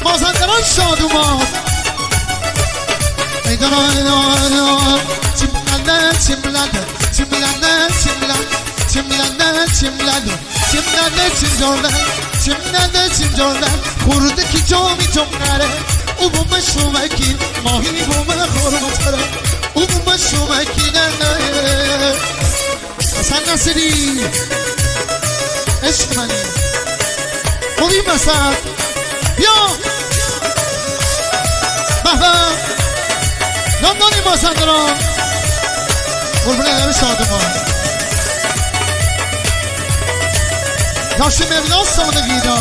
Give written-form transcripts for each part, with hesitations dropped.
مازندران شادومان ایدانا چیملنده چیملنده چیملنده چیملنده چیملنده چیملنده چیملنده چیملنده خورده کی جامی جمعره او بوم شومکی ماهی بوم خورمتره او بوم شومکی نه حسن نصیری عشق منی خوبی مثلا بیا بابا نامدانی مازندران قربونه داره شادمان داشتی مبناس سادگیدا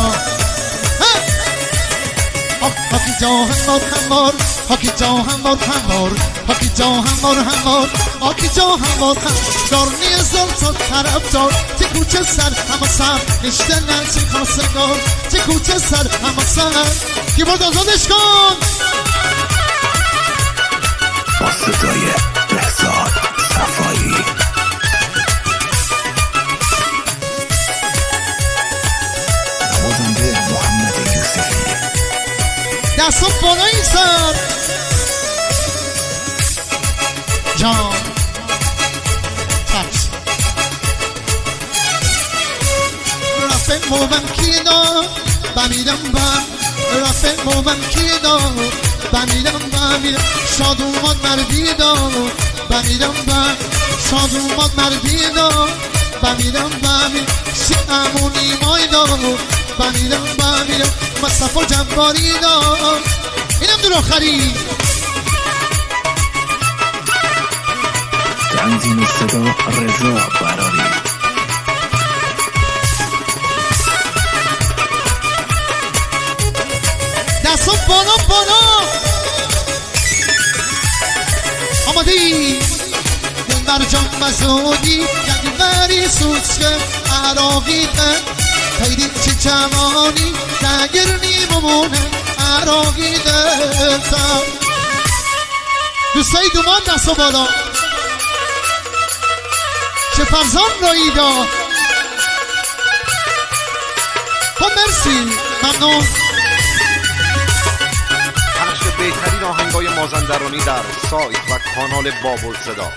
هاکی جا همار همار هاکی جا همار همار هاکی جا همار همار هاکی جا همار همار دارنی زلطان طرف دار تی کوچه سر همه سر نشته نرچی خواستگار تی کوچه سر همه سر کیبورد آزادش کن با صدای بهزاد صفایی نوازنده محمد یوسفی دستم بالایی سر جان تاکس رفت مومم کینا بمیدم رفت مومم کینا بمیدم شاد اومد مردیدا بمیدم شاد اومد مردیدا بمیدم شی امونی مایدا بمیدم مصطفی جنباریدا اینم دور آخری تنظیم صدا رضا براری دستم بالا آمادی دل بر جان مزودی یعنی بری سوچه عراقیته خیلی چه جوانی تگرنی ممونه عراقیته دوستایی دومان دست و بالا چه فرزان راییدا خب مرسی ممنون پخش بهترین آهنگای مازندرانی در سایت و کانال بابل صدا